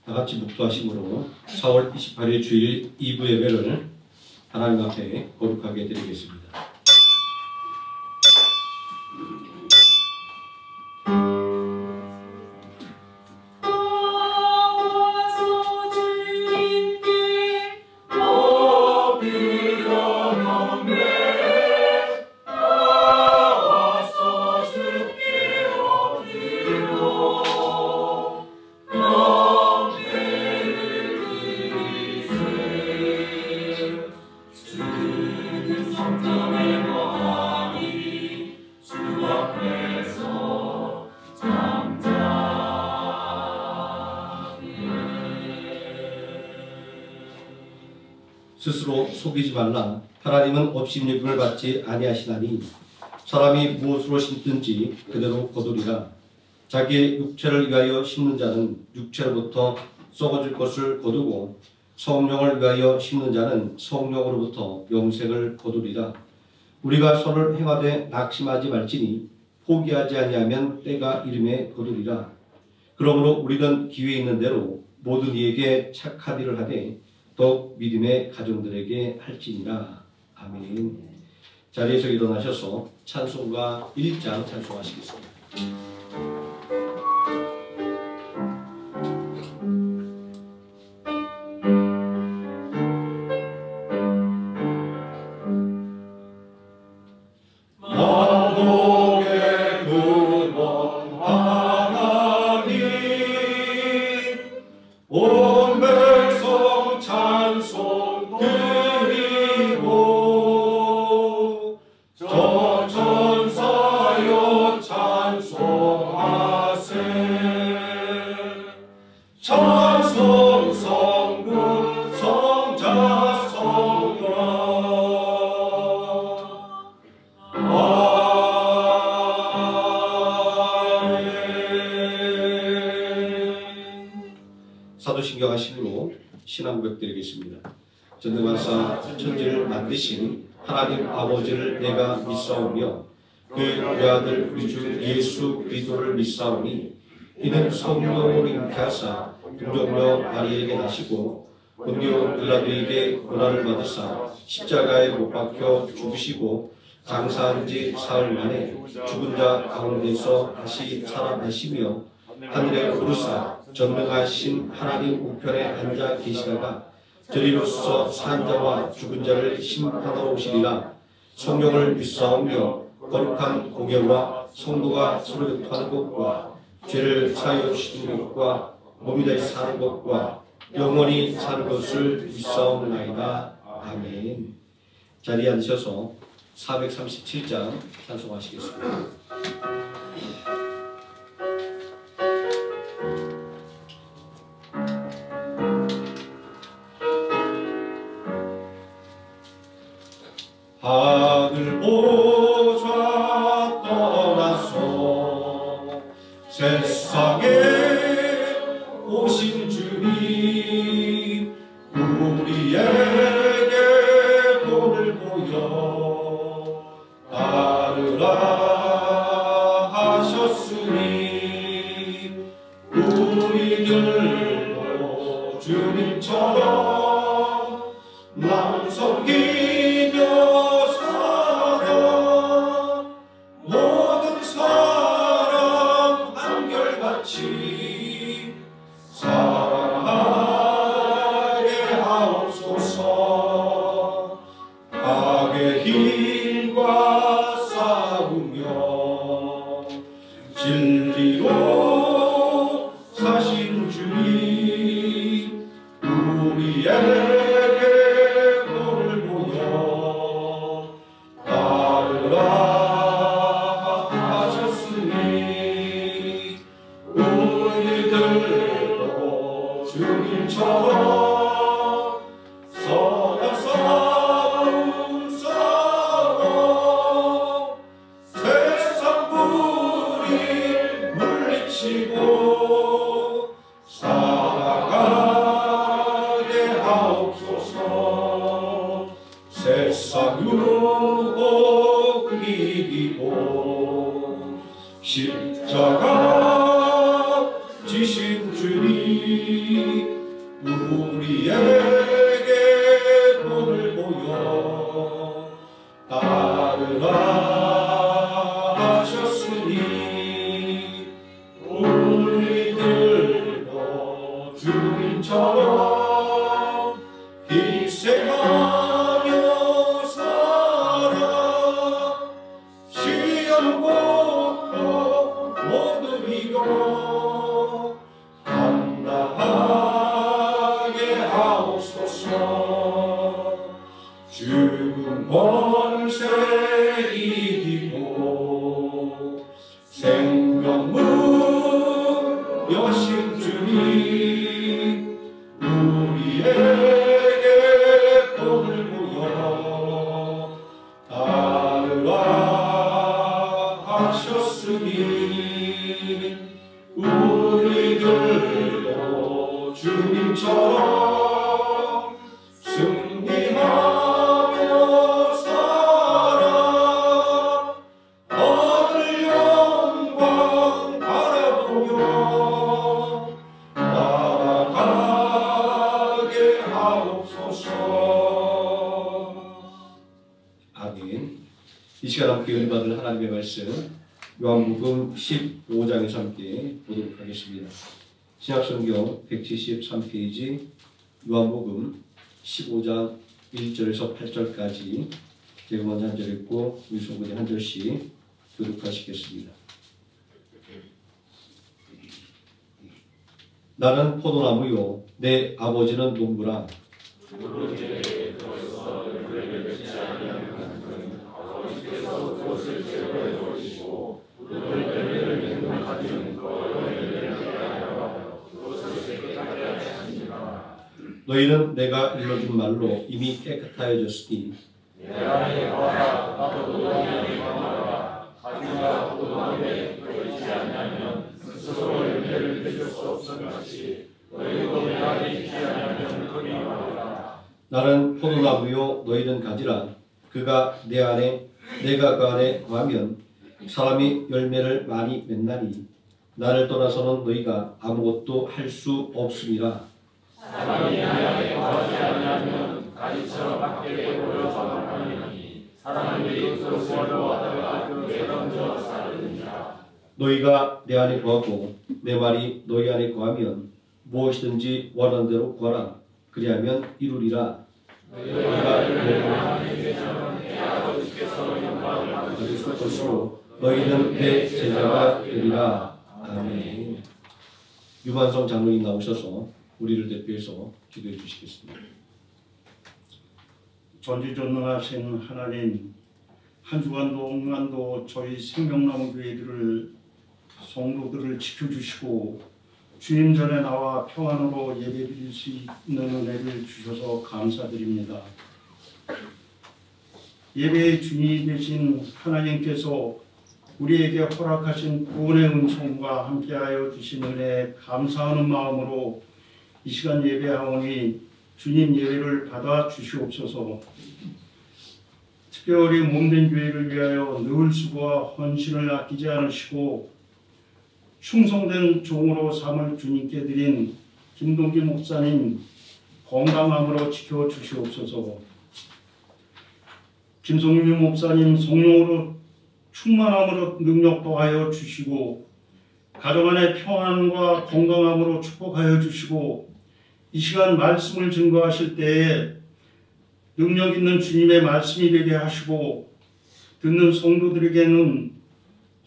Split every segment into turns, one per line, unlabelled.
다같이 묵도하심으로 4월 28일 주일 2부 예배를 하나님 앞에 거룩하게 드리겠습니다. 스스로 속이지 말라. 하나님은 업신여김을 받지 아니하시나니 사람이 무엇으로 심든지 그대로 거두리라. 자기의 육체를 위하여 심는 자는 육체로부터 썩어질 것을 거두고 성령을 위하여 심는 자는 성령으로부터 영생을 거두리라. 우리가 선을 행하되 낙심하지 말지니 포기하지 아니하면 때가 이름에 거두리라. 그러므로 우리는 기회 있는 대로 모든 이에게 착한 일을 하되 더욱 믿음의 가정들에게 할지니라. 아멘. 자리에서 일어나셔서 찬송가 1장 찬송하시겠습니다. 사도신경 하심으로 신앙 고백드리겠습니다. 전능하사 천지를 만드신 하나님 아버지를 내가 믿사오며 그 외아들 우리 주 예수 그리스도를 믿사오니 이는 성령으로 잉태하사 동정녀 마리에게 나시고 본디오 빌라도에게 고난을 받으사 십자가에 못 박혀 죽으시고 장사한 지 사흘 만에 죽은 자 가운데서 다시 살아나시며 하늘에 오르사 전능하신 하나님 우편에 앉아 계시다가 저리로서 산 자와 죽은 자를 심판하러 오시리라. 성령을 믿사오며 거룩한 공예와 성도가 서로 교통하는 것과 죄를 사하여 주시는 것과 몸이 다시 사는 것과 영원히 사는 것을 믿사옵나이다. 아멘. 자리에 앉으셔서 437장 찬송하시겠습니다. 하늘 보좌 떠나서 세상에 오신 주님 우리에게 본을 보여 따르라 하셨으니 우리들도 주님처럼 남 섬기며 모든 사람 한결같이 사랑하게 하옵소서. 악의 힘과 싸우며 진리로 사신 주님 우리에게 본을 보여 따르라 우리들도 주님처럼 서로 싸워 세상 불이 물리치고 살아가게 하옵소서. 세상 유혹 이기고 십자가 지신 주님 우리에게 본을 보여 따르라 하셨으니 우리들도 주님처럼 희생하며 살아 시험 고통 모두 이겨 감당하게 하옵소서. 죽음 권세 이기고 생명문 여신 주님 우리에게 본을 보여 따르라 하셨으니 우리들도 주님처럼 승리하며 살아 하늘 영광 바라보며 나아가게 하옵소서. 아멘. 이 시간 함께 은받을 하나님의 말씀 요한복음 15장에서 함께 보도록 하겠습니다. 신약성경 173페이지 요한복음 15장 1절에서 8절까지 제가 먼저 한 절 읽고 우리 성도님 한 절씩 교독하시겠습니다. 나는 포도나무요 내 아버지는 농부라. 너희는 내가 일러준 말로 이미 깨끗하여졌으니 나는 포도나무요 너희는 가지라. 그가 내 안에 내가 그 안에 거하면 사람이 열매를 많이 맺나니 나를 떠나서는 너희가 아무것도 할 수 없음이라. 사람이 안에 거하지 않으면 가지처럼 밖에 내버려져 버리니 사람들이 그 구원을 얻다가 내던져 사르느니라. 너희가 내 안에 거하고 내 말이 너희 안에 거하면 무엇이든지 원하는 대로 구하라. 그리하면 이루리라. 너희가 내 안에 계시면 내 아버지께서 영광을 받으실 것으로 너희는 내 제자가 되리라. 아멘. 유만성 장로님 나오셔서 우리를 대표해서 기도해 주시겠습니다.
전지전능하신 하나님, 한 주간도 옥만도 저희 생명나무 교회들을 성도들을 지켜주시고 주님 전에 나와 평안으로 예배드릴 수 있는 은혜를 주셔서 감사드립니다. 예배의 주인이 되신 하나님께서 우리에게 허락하신 구원의 은총과 함께하여 주신 은혜에 감사하는 마음으로 이 시간 예배하오니 주님 예배를 받아 주시옵소서. 특별히 몸된 교회를 위하여 늘 수고와 헌신을 아끼지 않으시고 충성된 종으로 삼을 주님께 드린 김동기 목사님 건강함으로 지켜주시옵소서. 김성윤 목사님 성령으로 충만함으로 능력 더하여 주시고 가정 안의 평안과 건강함으로 축복하여 주시고 이 시간 말씀을 증거하실 때에 능력 있는 주님의 말씀이 되게 하시고 듣는 성도들에게는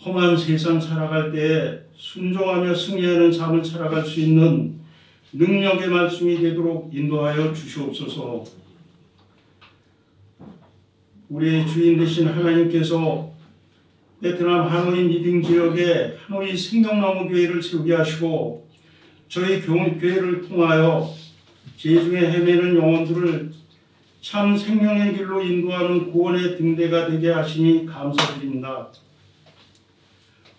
험한 세상 살아갈 때에 순종하며 승리하는 삶을 살아갈 수 있는 능력의 말씀이 되도록 인도하여 주시옵소서. 우리의 주인 되신 하나님께서 베트남 하노이 미딩 지역에 하노이 생명나무 교회를 세우게 하시고 저희 교회를 통하여 죄중에 헤매는 영혼들을 참 생명의 길로 인도하는 구원의 등대가 되게 하시니 감사드립니다.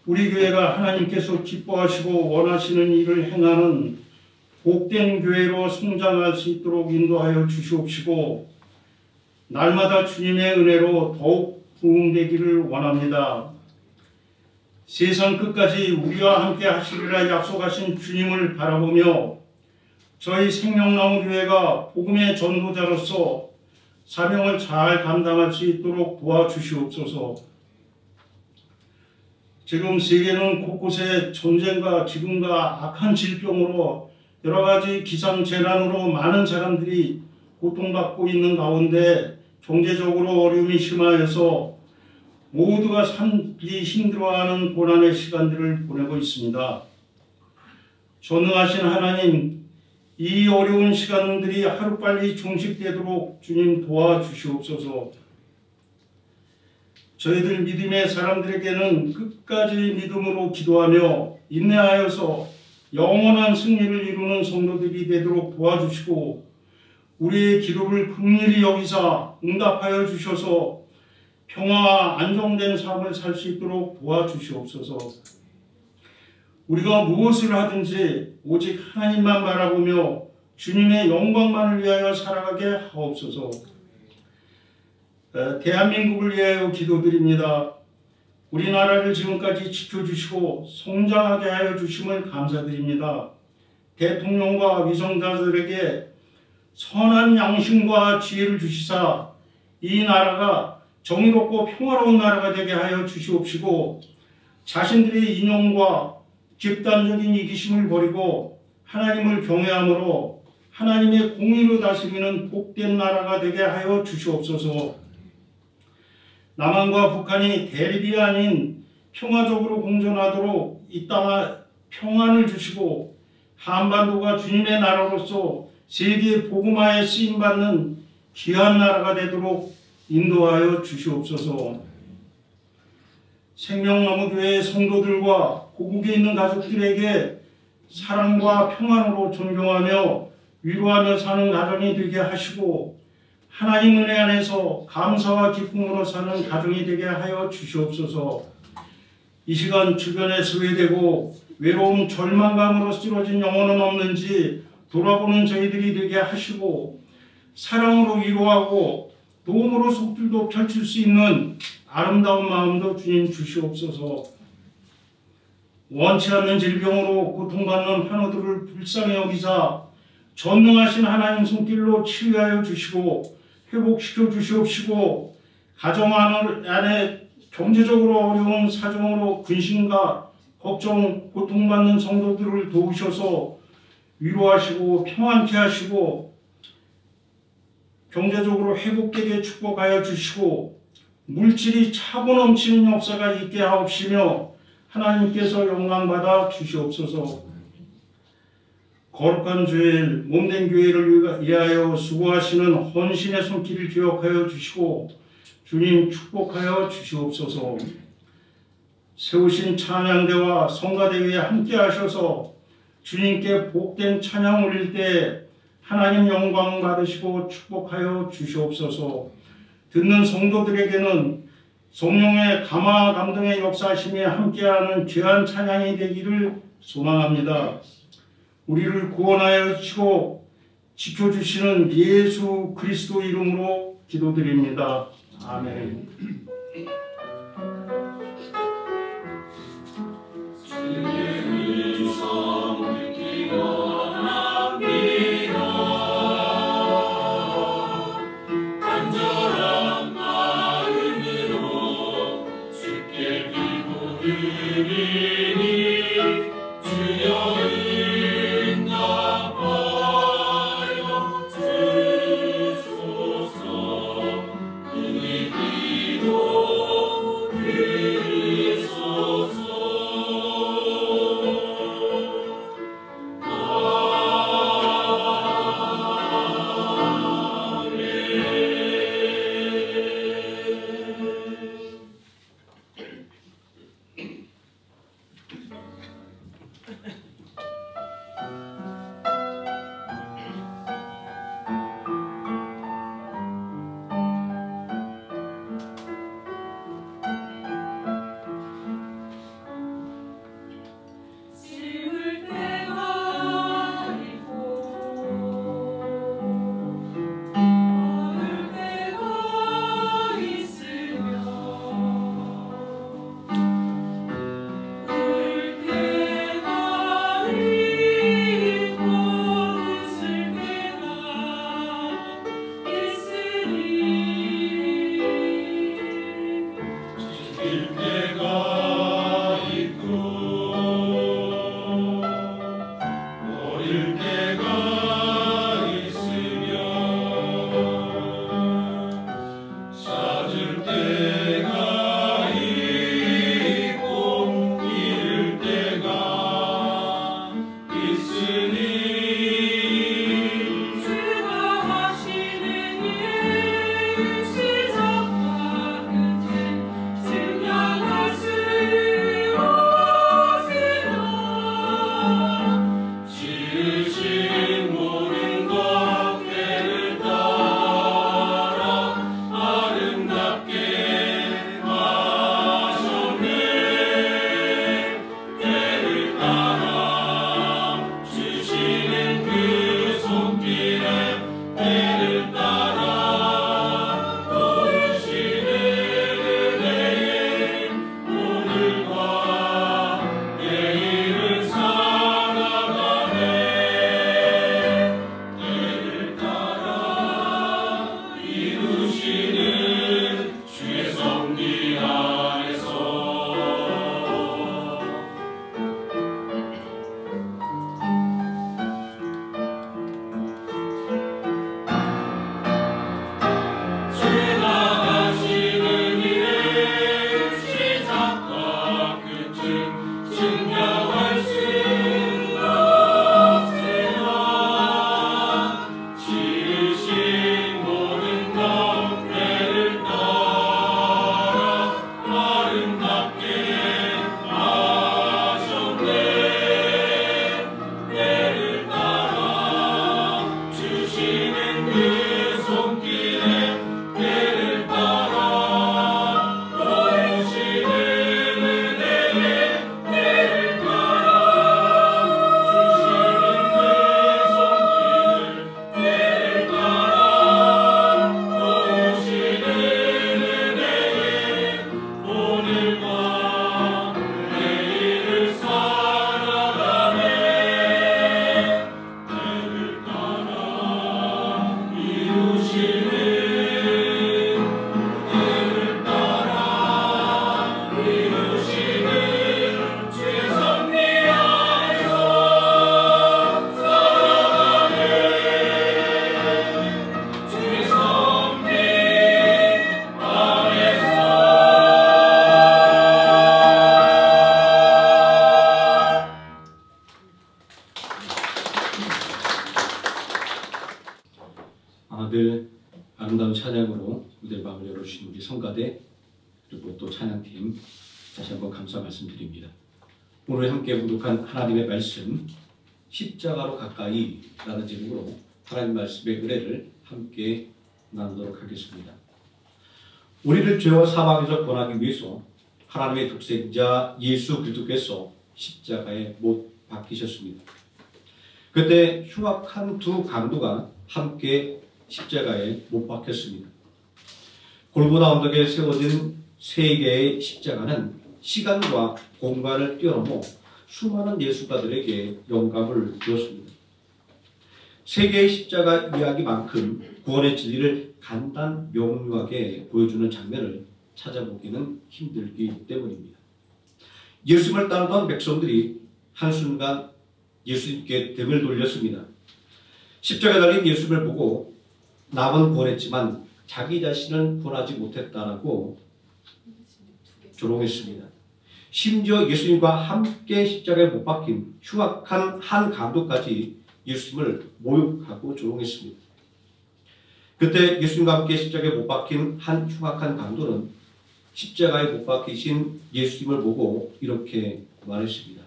우리 교회가 하나님께서 기뻐하시고 원하시는 일을 행하는 복된 교회로 성장할 수 있도록 인도하여 주시옵시고 날마다 주님의 은혜로 더욱 부흥되기를 원합니다. 세상 끝까지 우리와 함께 하시리라 약속하신 주님을 바라보며 저희 생명나무교회가 복음의 전도자로서 사명을 잘 감당할 수 있도록 도와주시옵소서. 지금 세계는 곳곳에 전쟁과 기근과 악한 질병으로 여러 가지 기상재난으로 많은 사람들이 고통받고 있는 가운데 경제적으로 어려움이 심하여서 모두가 살기 힘들어하는 고난의 시간들을 보내고 있습니다. 전능하신 하나님, 이 어려운 시간들이 하루빨리 종식되도록 주님 도와주시옵소서. 저희들 믿음의 사람들에게는 끝까지 믿음으로 기도하며 인내하여서 영원한 승리를 이루는 성도들이 되도록 도와주시고 우리의 기도를 긍휼히 여기사 응답하여 주셔서 평화와 안정된 삶을 살 수 있도록 도와주시옵소서. 우리가 무엇을 하든지 오직 하나님만 바라보며 주님의 영광만을 위하여 살아가게 하옵소서. 대한민국을 위하여 기도드립니다. 우리나라를 지금까지 지켜주시고 성장하게 하여 주심을 감사드립니다. 대통령과 위성자들에게 선한 양심과 지혜를 주시사 이 나라가 정의롭고 평화로운 나라가 되게 하여 주시옵시고 자신들의 이념과 집단적인 이기심을 버리고 하나님을 경외함으로 하나님의 공의로 다스리는 복된 나라가 되게 하여 주시옵소서. 남한과 북한이 대립이 아닌 평화적으로 공존하도록 이 땅에 평안을 주시고 한반도가 주님의 나라로서 세계 복음화에 쓰임받는 귀한 나라가 되도록 인도하여 주시옵소서. 생명나무교회 성도들과 고국에 있는 가족들에게 사랑과 평안으로 존경하며 위로하며 사는 가정이 되게 하시고 하나님 은혜 안에서 감사와 기쁨으로 사는 가정이 되게 하여 주시옵소서. 이 시간 주변에 소외되고 외로움 절망감으로 쓰러진 영혼은 없는지 돌아보는 저희들이 되게 하시고 사랑으로 위로하고 도움으로 속들도 펼칠 수 있는 아름다운 마음도 주님 주시옵소서. 원치 않는 질병으로 고통받는 환우들을 불쌍히 여기사 전능하신 하나님 손길로 치유하여 주시고 회복시켜 주시옵시고 가정 안에 경제적으로 어려운 사정으로 근심과 걱정, 고통받는 성도들을 도우셔서 위로하시고 평안케 하시고 경제적으로 회복되게 축복하여 주시고 물질이 차고 넘치는 역사가 있게 하옵시며 하나님께서 영광받아 주시옵소서. 거룩한 주일 몸된 교회를 위하여 수고하시는 헌신의 손길을 기억하여 주시고 주님 축복하여 주시옵소서. 세우신 찬양대와 성가대회에 함께 하셔서 주님께 복된 찬양 올릴 때 하나님 영광 받으시고 축복하여 주시옵소서. 듣는 성도들에게는 성령의 감화 감동의 역사심에 함께하는 귀한 찬양이 되기를 소망합니다. 우리를 구원하여 주시고 지켜주시는 예수 그리스도 이름으로 기도드립니다. 아멘.
주소서, 우리 기도
늘 아름다운 찬양으로 무대 방을 열어주신 우리 성가대 그리고 또 찬양팀 다시 한번 감사 말씀드립니다. 오늘 함께 묵독한 하나님의 말씀 십자가로 가까이 라는 제목으로 하나님 말씀의 은혜를 함께 나누도록 하겠습니다. 우리를 죄와 사망에서 구원하기 위해서 하나님의 독생자 예수 그리스도께서 십자가에 못 박히셨습니다. 그때 흉악한 두 강도가 함께 십자가에 못 박혔습니다. 골고다 언덕에 세워진 세 개의 십자가는 시간과 공간을 뛰어넘어 수많은 예술가들에게 영감을 주었습니다. 세 개의 십자가 이야기만큼 구원의 진리를 간단 명료하게 보여주는 장면을 찾아보기는 힘들기 때문입니다. 예수님을 따르던 백성들이 한순간 예수님께 등을 돌렸습니다. 십자가에 달린 예수님을 보고 남은 구원했지만 자기 자신은 구원하지 못했다라고 조롱했습니다. 심지어 예수님과 함께 십자가에 못 박힌 흉악한 한 강도까지 예수님을 모욕하고 조롱했습니다. 그때 예수님과 함께 십자가에 못 박힌 한 흉악한 강도는 십자가에 못 박히신 예수님을 보고 이렇게 말했습니다.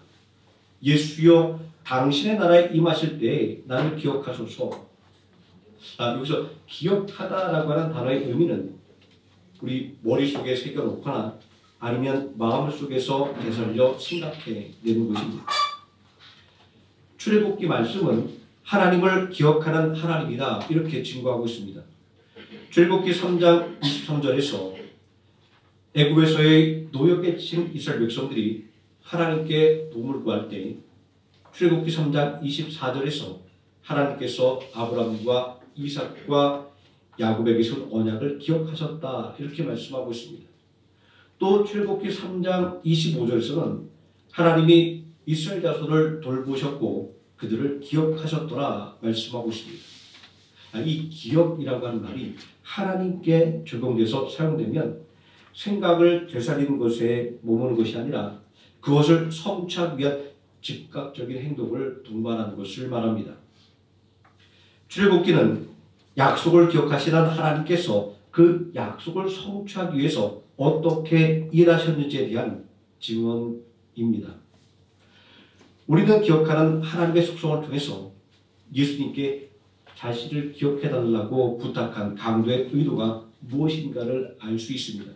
예수여, 당신의 나라에 임하실 때 나를 기억하소서. 여기서 기억하다라고 하는 단어의 의미는 우리 머릿속에 새겨놓거나 아니면 마음속에서 되살려 생각해내는 것입니다. 출애굽기 말씀은 하나님을 기억하는 하나님이다 이렇게 증거하고 있습니다. 출애굽기 3장 23절에서 애굽에서의 노역에 친 이스라엘 백성들이 하나님께 도움을 구할 때 출애굽기 3장 24절에서 하나님께서 아브라함과 이삭과 야곱에게 세운 언약을 기억하셨다 이렇게 말씀하고 있습니다. 또 출애굽기 3장 25절에서는 하나님이 이스라엘 자손을 돌보셨고 그들을 기억하셨더라 말씀하고 있습니다. 이 기억이라고 하는 말이 하나님께 적용돼서 사용되면 생각을 되살리는 것에 머무는 것이 아니라 그것을 성취하기 위한 즉각적인 행동을 동반하는 것을 말합니다. 출애굽기는 약속을 기억하시는 하나님께서 그 약속을 성취하기 위해서 어떻게 일하셨는지에 대한 증언입니다. 우리는 기억하는 하나님의 속성을 통해서 예수님께 자신을 기억해달라고 부탁한 강도의 의도가 무엇인가를 알 수 있습니다.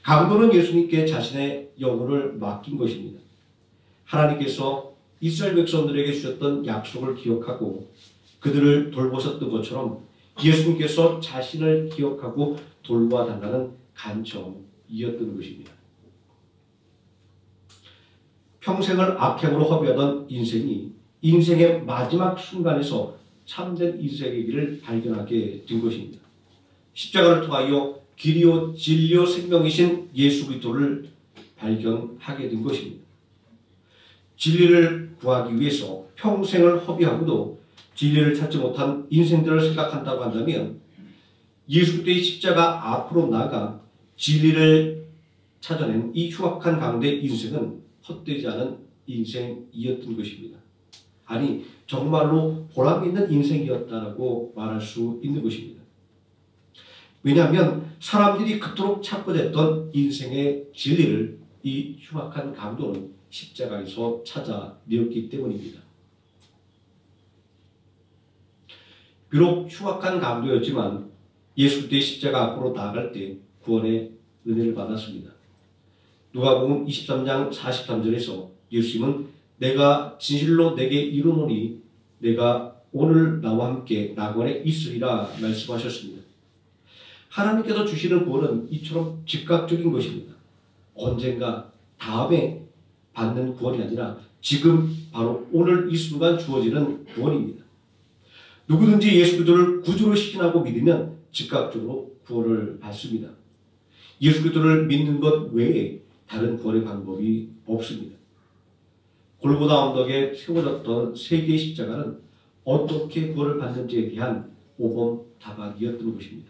강도는 예수님께 자신의 영혼을 맡긴 것입니다. 하나님께서 이스라엘 백성들에게 주셨던 약속을 기억하고 그들을 돌보셨던 것처럼 예수님께서 자신을 기억하고 돌봐달라는 간청이었던 것입니다. 평생을 악행으로 허비하던 인생이 인생의 마지막 순간에서 참된 인생의 길을 발견하게 된 것입니다. 십자가를 통하여 길이요 진리요 생명이신 예수 그리스도를 발견하게 된 것입니다. 진리를 구하기 위해서 평생을 허비하고도 진리를 찾지 못한 인생들을 생각한다고 한다면 예수 그리스도의 십자가 앞으로 나아가 진리를 찾아낸 이 흉악한 가운데 인생은 헛되지 않은 인생이었던 것입니다. 아니 정말로 보람 있는 인생이었다라고 말할 수 있는 것입니다. 왜냐하면 사람들이 그토록 찾고됐던 인생의 진리를 이 흉악한 강도는 십자가에서 찾아내었기 때문입니다. 비록 흉악한 강도였지만 예수 그리스도의 십자가 앞으로 나아갈 때 구원의 은혜를 받았습니다. 누가복음 23장 43절에서 예수님은 내가 진실로 내게 이르노니 내가 오늘 나와 함께 낙원에 있으리라 말씀하셨습니다. 하나님께서 주시는 구원은 이처럼 즉각적인 것입니다. 언젠가 다음에 받는 구원이 아니라 지금 바로 오늘 이 순간 주어지는 구원입니다. 누구든지 예수 그리스도를 구주로 신하고 믿으면 즉각적으로 구원을 받습니다. 예수 그리스도를 믿는 것 외에 다른 구원의 방법이 없습니다. 골고다 언덕에 세워졌던 세 개의 십자가는 어떻게 구원을 받는지에 대한 오범다방이었던 것입니다.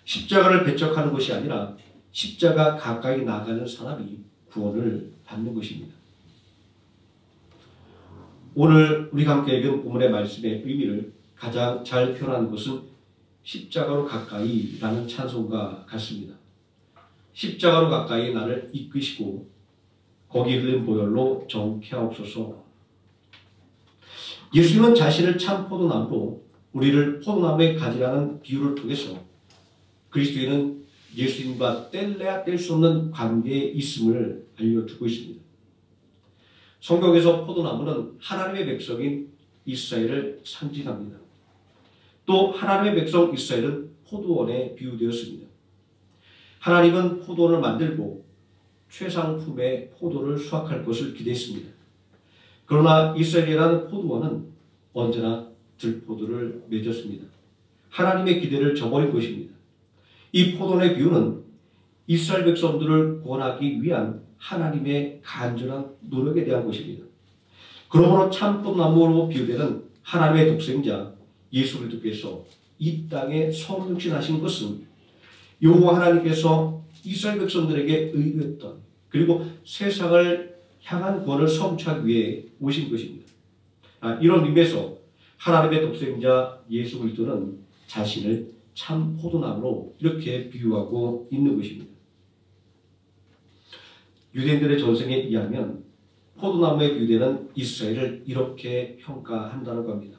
십자가를 배척하는 것이 아니라 십자가 가까이 나가는 사람이 구원을 받는 것입니다. 오늘 우리가 함께 읽은 본문의 말씀의 의미를 가장 잘 표현하는 것은 십자가로 가까이라는 찬송과 같습니다. 십자가로 가까이 나를 이끄시고 거기 흘린 보혈로 정케 하옵소서. 예수님은 자신을 참 포도나무로 우리를 포도나무의 가지라는 비유를 통해서 그리스도인은 예수님과 뗄래야 뗄 수 없는 관계에 있음을 알려주고 있습니다. 성경에서 포도나무는 하나님의 백성인 이스라엘을 상징합니다. 또 하나님의 백성 이스라엘은 포도원에 비유되었습니다. 하나님은 포도원을 만들고 최상품의 포도를 수확할 것을 기대했습니다. 그러나 이스라엘이라는 포도원은 언제나 들포도를 맺었습니다. 하나님의 기대를 저버린 것입니다. 이 포도원의 비유는 이스라엘 백성들을 구원하기 위한 하나님의 간절한 노력에 대한 것입니다. 그러므로 참 포도나무로 비유되는 하나님의 독생자 예수 그리스도께서 이 땅에 성육신하신 것은 여호와 하나님께서 이스라엘 백성들에게 의도했던 그리고 세상을 향한 구원을 성취하기 위해 오신 것입니다. 이런 의미에서 하나님의 독생자 예수 그리스도는 자신을 참 포도나무로 이렇게 비유하고 있는 것입니다. 유대인들의 전승에 의하면 포도나무에 비유되는 이스라엘을 이렇게 평가한다고 합니다.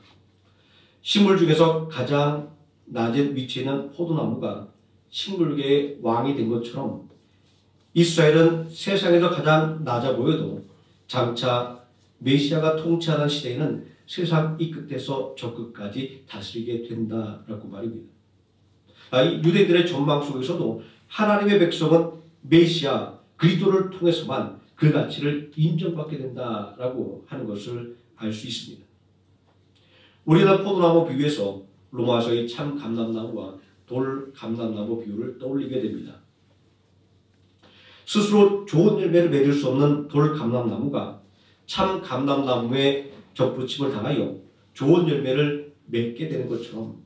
식물 중에서 가장 낮은 위치에 있는 포도나무가 식물계의 왕이 된 것처럼 이스라엘은 세상에서 가장 낮아 보여도 장차 메시아가 통치하는 시대에는 세상 이 끝에서 저 끝까지 다스리게 된다라고 말입니다. 이 유대인들의 전망 속에서도 하나님의 백성은 메시아 그리스도를 통해서만 그 가치를 인정받게 된다라고 하는 것을 알 수 있습니다. 우리는 포도나무 비유에서 로마서의 참 감람나무와 돌 감람나무 비유를 떠올리게 됩니다. 스스로 좋은 열매를 맺을 수 없는 돌 감람나무가 참 감람나무의 접붙임을 당하여 좋은 열매를 맺게 되는 것처럼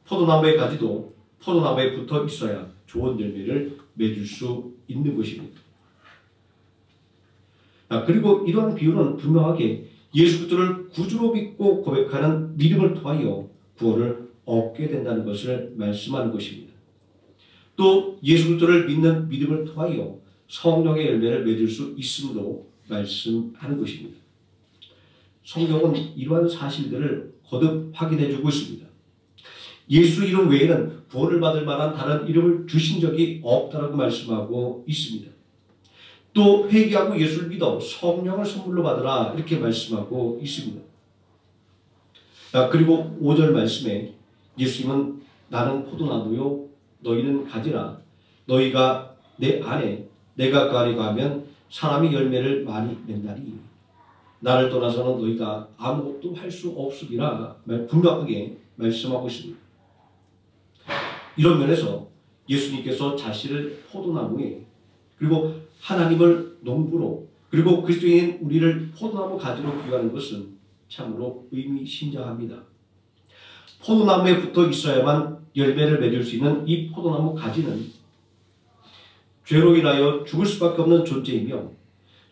포도나무의 가지도 포도나무에 붙어 있어야 좋은 열매를 맺을 수 있는 것입니다. 그리고 이러한 비유는 분명하게 예수 그리스도를 구주로 믿고 고백하는 믿음을 통하여 구원을 얻게 된다는 것을 말씀하는 것입니다. 또 예수 그리스도를 믿는 믿음을 통하여 성령의 열매를 맺을 수 있음도 말씀하는 것입니다. 성경은 이러한 사실들을 거듭 확인해주고 있습니다. 예수 이름 외에는 구원을 받을 만한 다른 이름을 주신 적이 없다라고 말씀하고 있습니다. 또 회개하고 예수를 믿어 성령을 선물로 받으라 이렇게 말씀하고 있습니다. 그리고 5절 말씀에 예수님은 나는 포도나무요 너희는 가지라 너희가 내 안에 내가 그 안에 거하면 사람이 열매를 많이 맺나니 나를 떠나서는 너희가 아무것도 할 수 없으리라 분명하게 말씀하고 있습니다. 이런 면에서 예수님께서 자신을 포도나무에 그리고 하나님을 농부로 그리고 그리스도인 우리를 포도나무 가지로 비유하는 것은 참으로 의미심장합니다. 포도나무에 붙어 있어야만 열매를 맺을 수 있는 이 포도나무 가지는 죄로 인하여 죽을 수밖에 없는 존재이며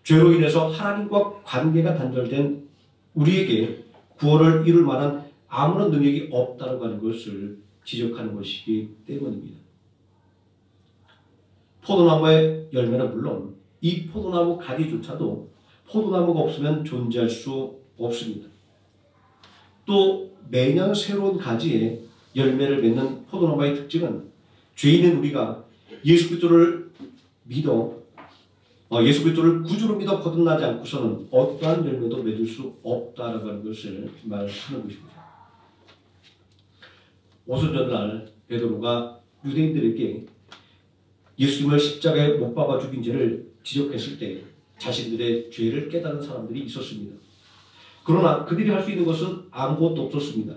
죄로 인해서 하나님과 관계가 단절된 우리에게 구원을 이룰 만한 아무런 능력이 없다고 하는 것을 지적하는 것이기 때문입니다. 포도나무의 열매는 물론 이 포도나무 가지조차도 포도나무가 없으면 존재할 수 없습니다. 또 매년 새로운 가지에 열매를 맺는 포도나무의 특징은 죄인인 우리가 예수 그리스도를 구주로 믿어 거듭나지 않고서는 어떠한 열매도 맺을 수 없다라고 하는 것을 말하는 것입니다. 오순절날 베드로가 유대인들에게 예수님을 십자가에 못 박아 죽인 죄를 지적했을 때 자신들의 죄를 깨달은 사람들이 있었습니다. 그러나 그들이 할 수 있는 것은 아무것도 없었습니다.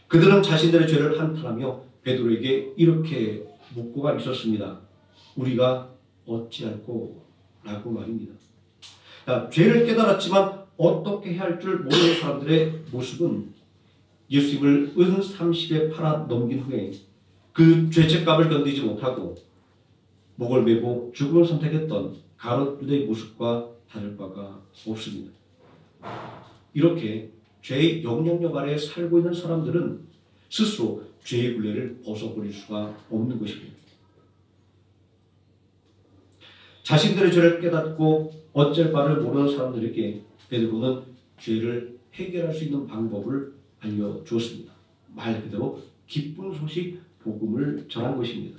그들은 자신들의 죄를 한탄하며 베드로에게 이렇게 묻고가 있었습니다. 우리가 어찌할꼬? 라고 말입니다. 죄를 깨달았지만 어떻게 해야 할 줄 모르는 사람들의 모습은 예수님을 은 30에 팔아 넘긴 후에 그 죄책감을 견디지 못하고 목을 메고 죽음을 선택했던 가룟 유대의 모습과 다를 바가 없습니다. 이렇게 죄의 영향력 아래 살고 있는 사람들은 스스로 죄의 굴레를 벗어버릴 수가 없는 것입니다. 자신들의 죄를 깨닫고 어쩔 바를 모르는 사람들에게 베드로는 죄를 해결할 수 있는 방법을 알려주었습니다. 말 그대로 기쁜 소식 복음을 전한 것입니다.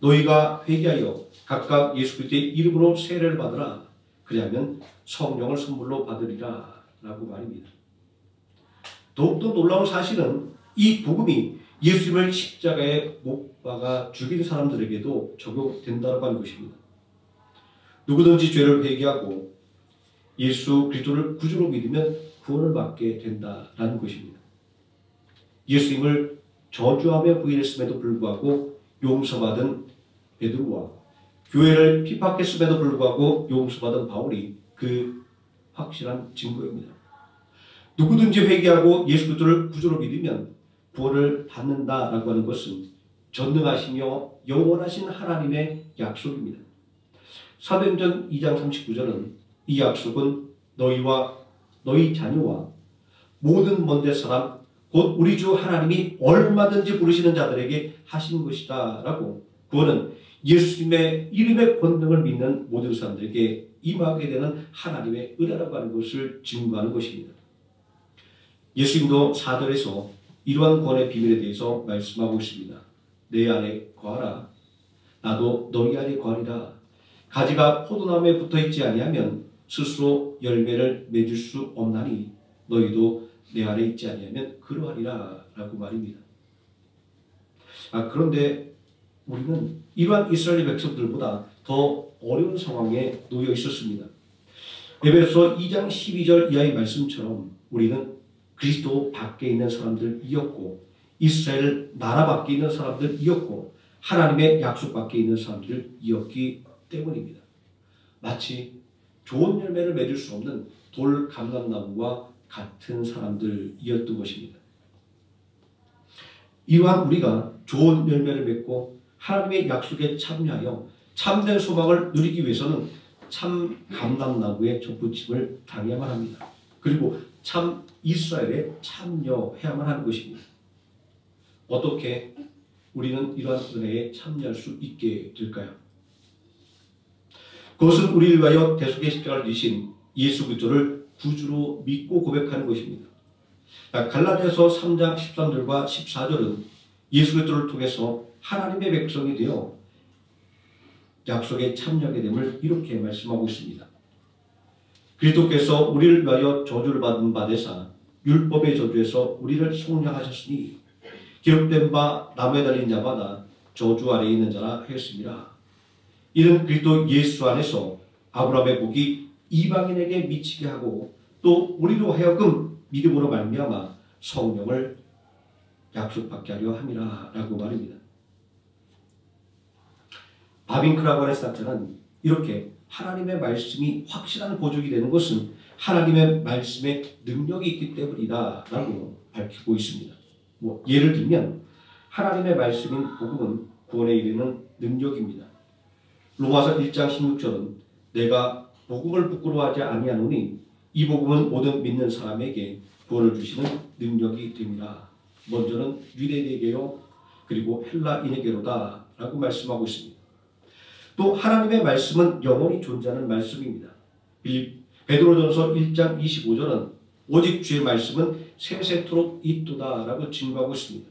너희가 회개하여 각각 예수 그리스도의 이름으로 세례를 받으라. 그리하면 성령을 선물로 받으리라 라고 말입니다. 더욱더 놀라운 사실은 이 복음이 예수님을 십자가에 못 박아 죽인 사람들에게도 적용된다고 하는 것입니다. 누구든지 죄를 회개하고 예수 그리스도를 구주로 믿으면 구원을 받게 된다라는 것입니다. 예수님을 저주하며 부인했음에도 불구하고 용서받은 베드로와 교회를 핍박했음에도 불구하고 용서받은 바울이 그 확실한 증거입니다. 누구든지 회개하고 예수 그리스도를 구주로 믿으면 구원을 받는다라고 하는 것은 전능하시며 영원하신 하나님의 약속입니다. 사도행전 2장 39절은 이 약속은 너희와 너희 자녀와 모든 먼데 사람 곧 우리 주 하나님이 얼마든지 부르시는 자들에게 하신 것이다 라고 구원은 예수님의 이름의 권능을 믿는 모든 사람들에게 임하게 되는 하나님의 은혜라고 하는 것을 증거하는 것입니다. 예수님도 4절에서 이러한 구원의 비밀에 대해서 말씀하고 있습니다. 내 안에 거하라. 나도 너희 안에 거하리라. 가지가 포도나무에 붙어있지 아니하면 스스로 열매를 맺을 수 없나니 너희도 내 안에 있지 아니하면 그러하리라 라고 말입니다. 그런데 우리는 이러한 이스라엘 백성들보다 더 어려운 상황에 놓여 있었습니다. 에베소 2장 12절 이하의 말씀처럼 우리는 그리스도 밖에 있는 사람들이었고 이스라엘 나라 밖에 있는 사람들이었고 하나님의 약속 밖에 있는 사람들이었기 때문입니다. 마치 좋은 열매를 맺을 수 없는 돌 감람나무와 같은 사람들이었던 것입니다. 이러한 우리가 좋은 열매를 맺고 하나님의 약속에 참여하여 참된 소망을 누리기 위해서는 참 감람나무에 접붙임을 당해야만 합니다. 그리고 참 이스라엘에 참여해야만 하는 것입니다. 어떻게 우리는 이러한 은혜에 참여할 수 있게 될까요? 그것은 우리를 위하여 대속의 십자가를 지신 예수 그리스도를 구주로 믿고 고백하는 것입니다. 갈라디아서 3장 13절과 14절은 예수 그리스도를 통해서 하나님의 백성이 되어 약속에 참여하게 됨을 이렇게 말씀하고 있습니다. 그리스도께서 우리를 위하여 저주를 받은 바 되사 율법의 저주에서 우리를 속량하셨으니 기록된 바 나무에 달린 자마다 저주 아래에 있는 자라 하였습니다. 이는 그리스도 예수 안에서 아브라함의 복이 이방인에게 미치게 하고 또 우리로 하여금 믿음으로 말미암아 성령을 약속받게 하려 함이라 라고 말입니다. 바빙크라고 하는 사자는 이렇게 하나님의 말씀이 확실한 보증이 되는 것은 하나님의 말씀에 능력이 있기 때문이다 라고 밝히고 있습니다. 예를 들면 하나님의 말씀인 복음은 구원에 이르는 능력입니다. 로마서 1장 16절은 내가 복음을 부끄러워하지 아니하노니 이 복음은 모든 믿는 사람에게 구원을 주시는 능력이 됩니다. 먼저는 유대인에게요 그리고 헬라인에게로다 라고 말씀하고 있습니다. 또 하나님의 말씀은 영원히 존재하는 말씀입니다. 베드로전서 1장 25절은 오직 주의 말씀은 세세토록 있도다 라고 증거하고 있습니다.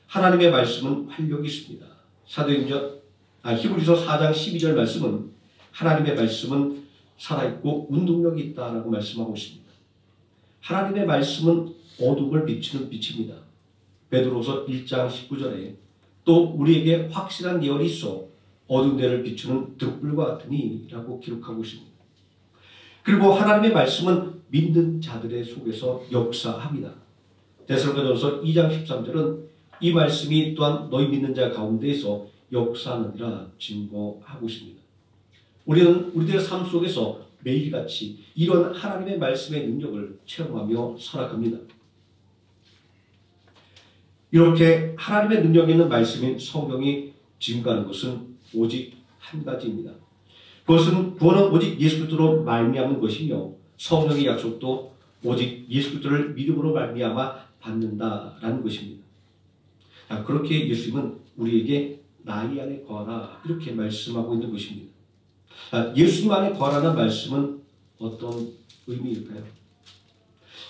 하나님의 말씀은 활력이 있습니다. 히브리서 4장 12절 말씀은 하나님의 말씀은 살아있고 운동력이 있다라고 말씀하고 있습니다. 하나님의 말씀은 어둠을 비추는 빛입니다. 베드로서 1장 19절에 또 우리에게 확실한 예언이 있어 어두운 데를 비추는 등불과 같으니 라고 기록하고 있습니다. 그리고 하나님의 말씀은 믿는 자들의 속에서 역사합니다. 데살로니가전서 2장 13절은 이 말씀이 또한 너희 믿는 자 가운데에서 역사하느니라 증거하고 있습니다. 우리는 우리들의 삶 속에서 매일같이 이런 하나님의 말씀의 능력을 체험하며 살아갑니다. 이렇게 하나님의 능력이 있는 말씀인 성경이 증거하는 것은 오직 한 가지입니다. 그것은 구원은 오직 예수 그리스도로 말미암는 것이며 성령의 약속도 오직 예수 그리스도를 믿음으로 말미암아 받는다라는 것입니다. 그렇게 예수님은 우리에게 나이 안에 거하라 이렇게 말씀하고 있는 것입니다. 예수님 안에 거하라는 말씀은 어떤 의미일까요?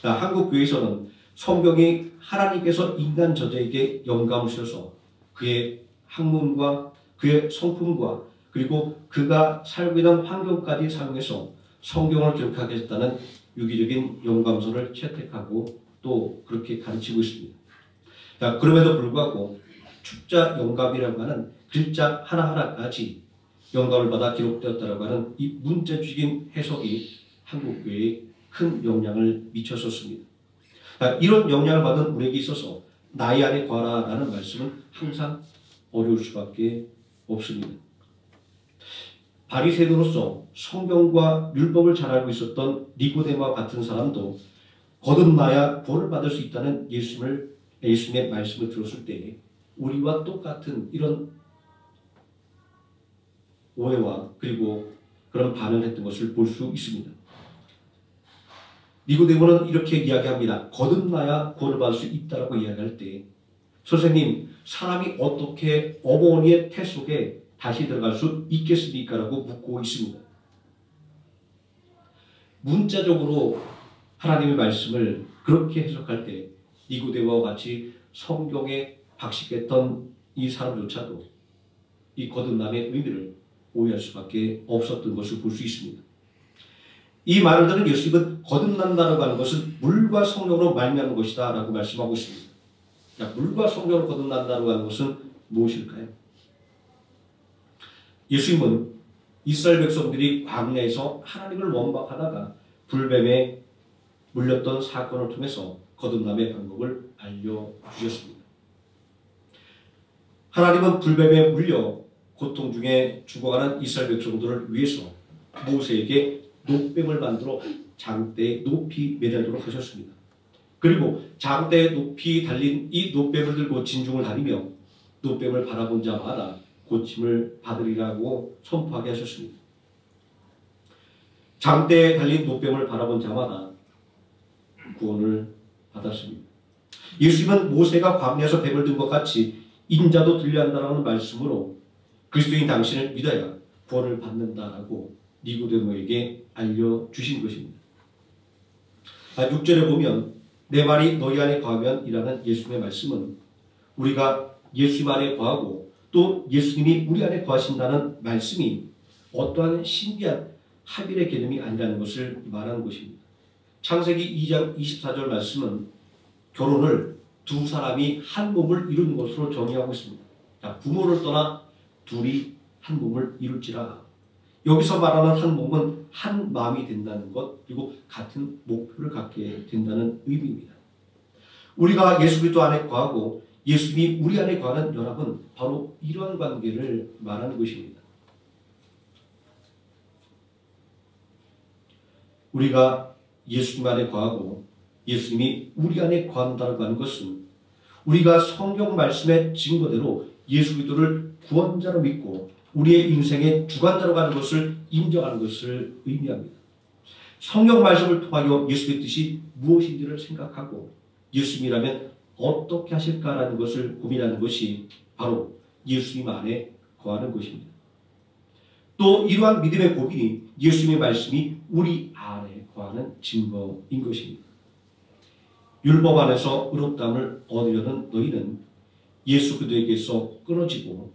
한국 교회에서는 성경이 하나님께서 인간 저자에게 영감을 주셔서 그의 학문과 그의 성품과 그리고 그가 살고 있는 환경까지 사용해서 성경을 기록하게 했다는 유기적인 영감서를 채택하고 또 그렇게 가르치고 있습니다. 그럼에도 불구하고 축자 영감이라고 하는 글자 하나하나까지 영감을 받아 기록되었다고 하는 이 문자적인 해석이 한국교회에 큰 영향을 미쳤었습니다. 이런 영향을 받은 우리에게 있어서 나의 안에 거하라라는 말씀은 항상 어려울 수밖에 없습니다. 바리새인으로서 성경과 율법을 잘 알고 있었던 니고데모와 같은 사람도 거듭나야 구원을 받을 수 있다는 예수님의 말씀을 들었을 때 우리와 똑같은 이런 오해와 그리고 그런 반응을 했던 것을 볼 수 있습니다. 니고데모는 이렇게 이야기합니다. 거듭나야 구원을 받을 수 있다라고 이야기할 때 선생님, 사람이 어떻게 어머니의 태 속에 다시 들어갈 수 있겠습니까? 라고 묻고 있습니다. 문자적으로 하나님의 말씀을 그렇게 해석할 때 니고데모와 같이 성경에 박식했던 이 사람조차도 이 거듭남의 의미를 오해할 수밖에 없었던 것을 볼 수 있습니다. 이 말을 들은 예수님은 거듭난다라고 하는 것은 물과 성령으로 말미암는 것이다 라고 말씀하고 있습니다. 물과 성령으로 거듭난다라고 하는 것은 무엇일까요? 예수님은 이스라엘 백성들이 광야에서 하나님을 원박하다가 불뱀에 물렸던 사건을 통해서 거듭남의 방법을 알려주셨습니다. 하나님은 불뱀에 물려 고통 중에 죽어가는 이스라엘 백성들을 위해서 모세에게 노뱀을 만들어 장대에 높이 매달도록 하셨습니다. 그리고 장대에 높이 달린 이 노뱀을 들고 진중을 다니며 노뱀을 바라본 자마다 고침을 받으리라고 선포하게 하셨습니다. 장대에 달린 노뱀을 바라본 자마다 구원을 받았습니다. 예수님은 모세가 광야에서 뱀을 든 것 같이 인자도 들려야 한다는 말씀으로 그리스도인 당신을 믿어야 구원을 받는다라고 니고데모에게 알려주신 것입니다. 6절에 보면 내 말이 너희 안에 거하면 이라는 예수님의 말씀은 우리가 예수님 안에 거하고 또 예수님이 우리 안에 거하신다는 말씀이 어떠한 신비한 합일의 개념이 아니라는 것을 말하는 것입니다. 창세기 2장 24절 말씀은 결혼을 두 사람이 한 몸을 이루는 것으로 정의하고 있습니다. 부모를 떠나 둘이 한 몸을 이룰지라. 여기서 말하는 한 몸은 한 마음이 된다는 것, 그리고 같은 목표를 갖게 된다는 의미입니다. 우리가 예수 그리스도 안에 거하고 예수님이 우리 안에 거하는 연합은 바로 이러한 관계를 말하는 것입니다. 우리가 예수님 안에 거하고 예수님이 우리 안에 거한다고 하는 것은 우리가 성경 말씀의 증거대로 예수 그리스도를 구원자로 믿고 우리의 인생의 주관자로 가는 것을 인정하는 것을 의미합니다. 성경 말씀을 통하여 예수의 뜻이 무엇인지를 생각하고 예수님이라면 어떻게 하실까라는 것을 고민하는 것이 바로 예수님 안에 거하는 것입니다. 또 이러한 믿음의 고민이 예수님의 말씀이 우리 안에 거하는 증거인 것입니다. 율법 안에서 의롭다함을 얻으려는 너희는 예수 그리스도에게서 끊어지고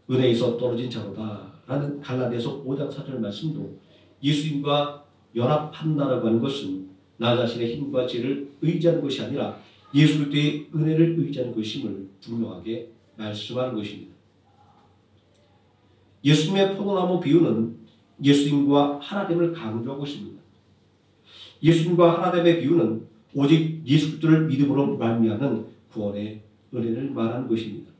은혜에서 떨어진 자로다 라는 갈라디아서 5장 4절 말씀도 예수님과 연합한다라고 하는 것은 나 자신의 힘과 지혜를 의지하는 것이 아니라 예수 그리스도의 은혜를 의지하는 것임을 분명하게 말씀하는 것입니다. 예수님의 포도나무 비유는 예수님과 하나됨을 강조하고 있습니다. 예수님과 하나됨의 비유는 오직 예수 그리스도를 믿음으로 말미암는 구원의 은혜를 말하는 것입니다.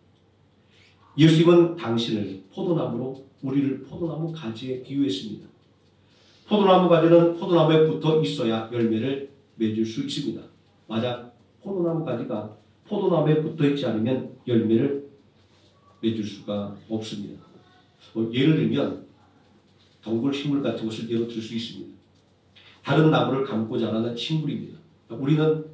예수님은 당신을 포도나무로 우리를 포도나무 가지에 비유했습니다. 포도나무 가지는 포도나무에 붙어 있어야 열매를 맺을 수 있습니다. 만약 포도나무 가지가 포도나무에 붙어 있지 않으면 열매를 맺을 수가 없습니다. 예를 들면 덩굴식물 같은 것을 예로 들 수 있습니다. 다른 나무를 감고 자라는 식물입니다. 우리는